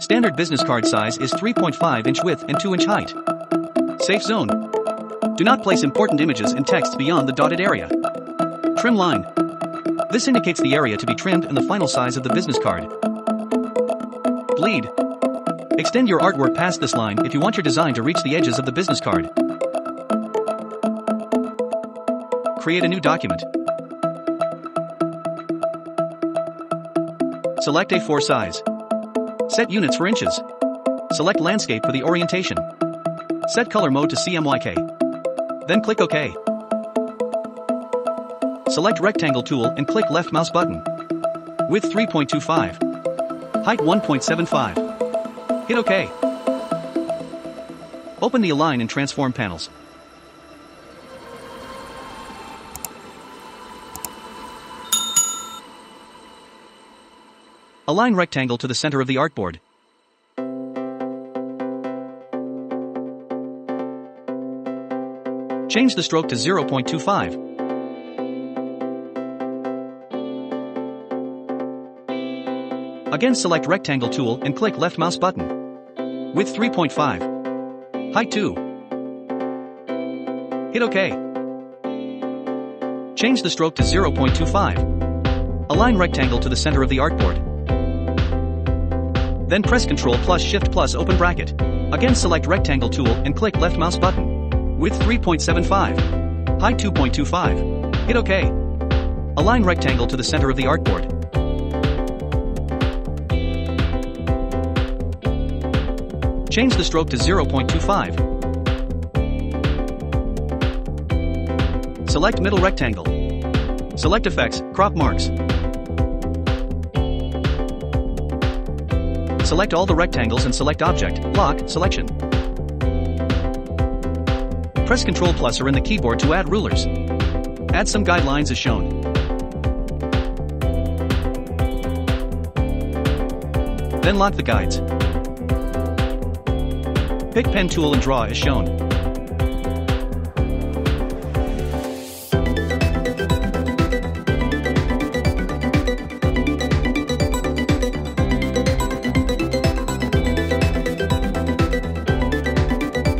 Standard business card size is 3.5 inch width and 2 inch height. Safe zone. Do not place important images and text beyond the dotted area. Trim line. This indicates the area to be trimmed and the final size of the business card. Bleed. Extend your artwork past this line if you want your design to reach the edges of the business card. Create a new document. Select A4 size. Set units for inches. Select landscape for the orientation. Set color mode to CMYK. Then click OK. Select rectangle tool and click left mouse button. Width 3.25. Height 1.75. Hit OK. Open the Align and Transform panels. Align rectangle to the center of the artboard. Change the stroke to 0.25. Again, select rectangle tool and click left mouse button. Width 3.5. Height 2. Hit OK. Change the stroke to 0.25. Align rectangle to the center of the artboard. Then press Ctrl plus Shift plus open bracket. Again, select rectangle tool and click left mouse button. Width 3.75. Height 2.25. Hit OK. Align rectangle to the center of the artboard. Change the stroke to 0.25. Select middle rectangle. Select effects, crop marks. Select all the rectangles and select object, block, selection. Press Ctrl plus or in the keyboard to add rulers. Add some guidelines as shown. Then lock the guides. Pick pen tool and draw as shown.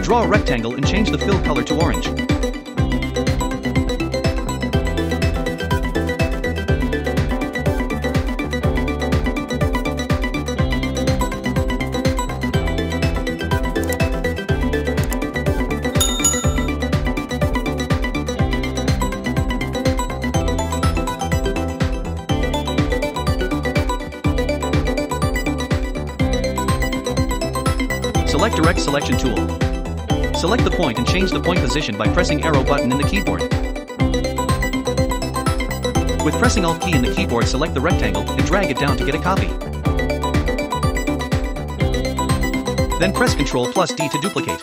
Draw a rectangle and change the fill color to orange. Select Direct Selection tool. Select the point and change the point position by pressing arrow button in the keyboard. With pressing Alt key in the keyboard, select the rectangle and drag it down to get a copy. Then press Ctrl plus D to duplicate.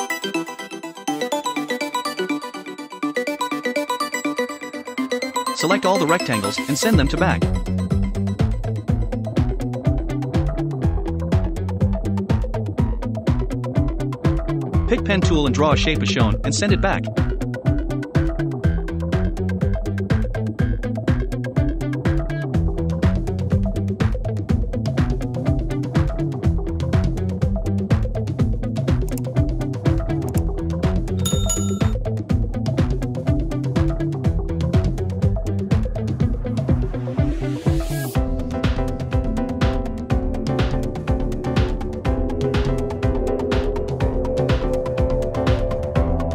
Select all the rectangles and send them to back. Pick pen tool and draw a shape as shown and send it back.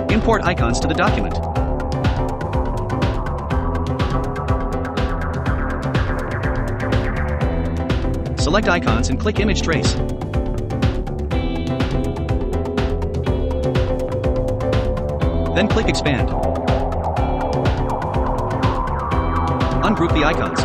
Import icons to the document. Select icons and click Image Trace. Then click Expand. Ungroup the icons.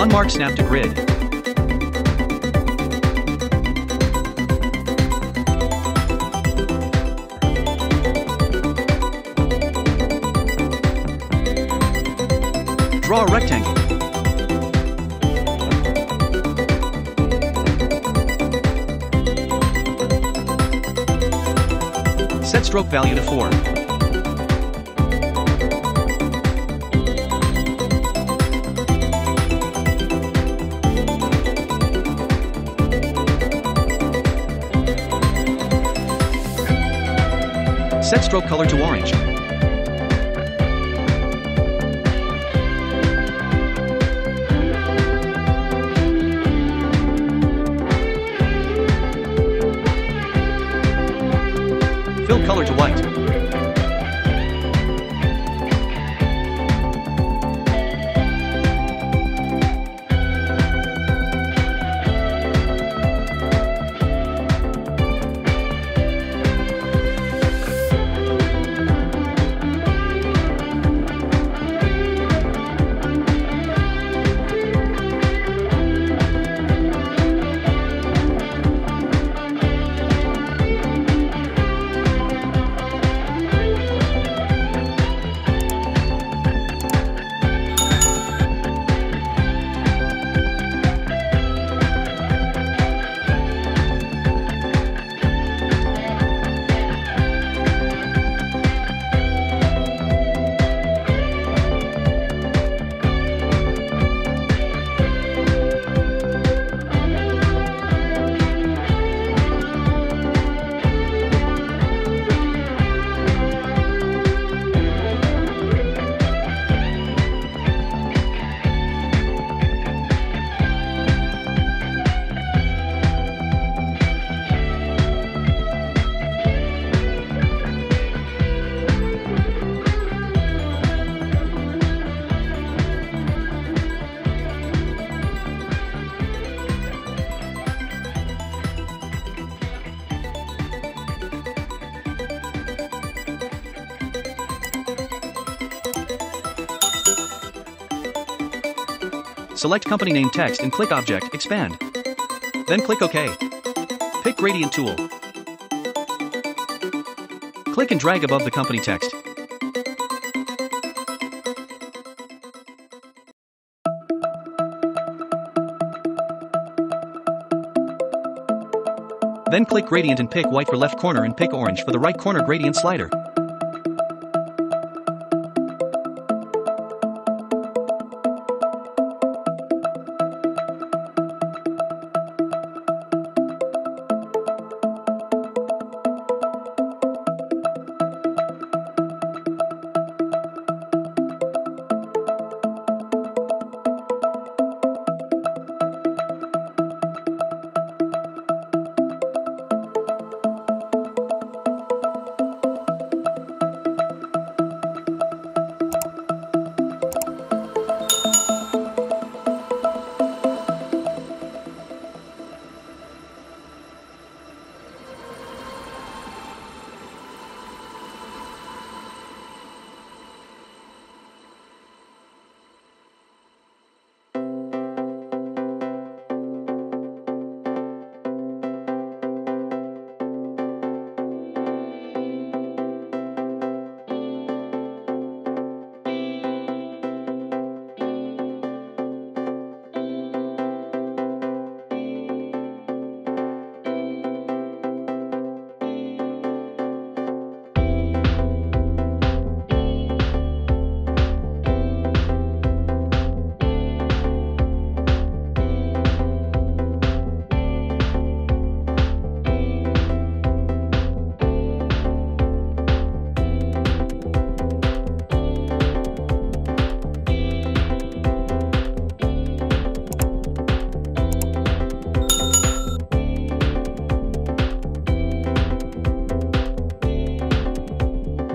Unmarked snap to grid. Draw a rectangle. Set stroke value to 4. Set stroke color to orange. Fill color to white. Select company name text and click Object, Expand. Then click OK. Pick Gradient tool. Click and drag above the company text. Then click Gradient and pick white for left corner and pick orange for the right corner gradient slider.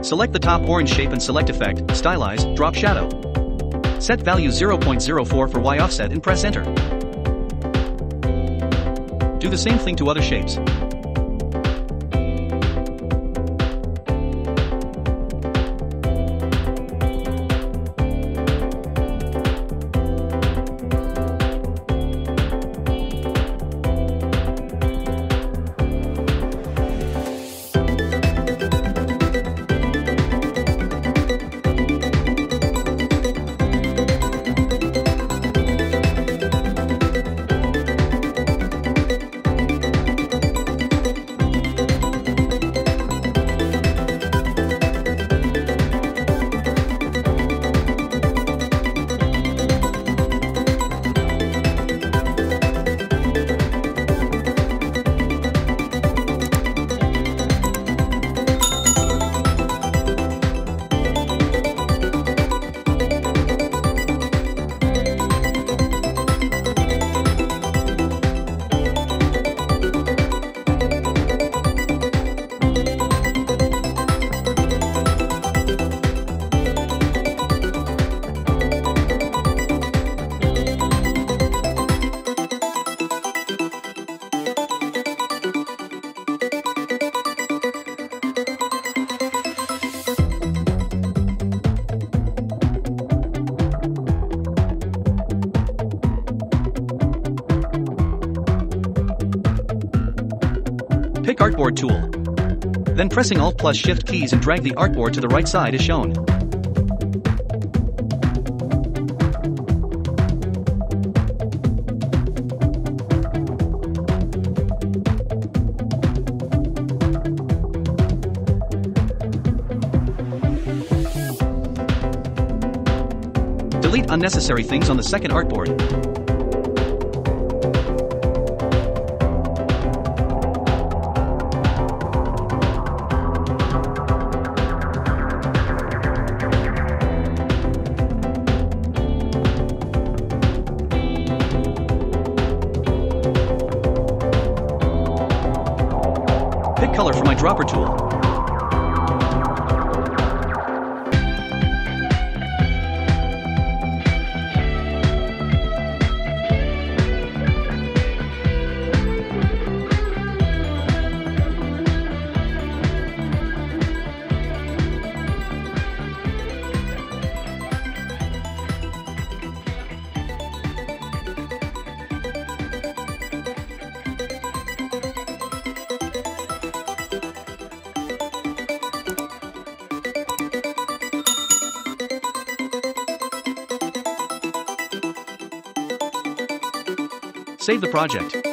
Select the top orange shape and select Effect, Stylize, Drop Shadow. Set value 0.04 for Y offset and press Enter. Do the same thing to other shapes. Artboard tool. Then pressing Alt plus Shift keys and drag the artboard to the right side as shown. Delete unnecessary things on the second artboard. Pick color for my dropper tool. Save the project.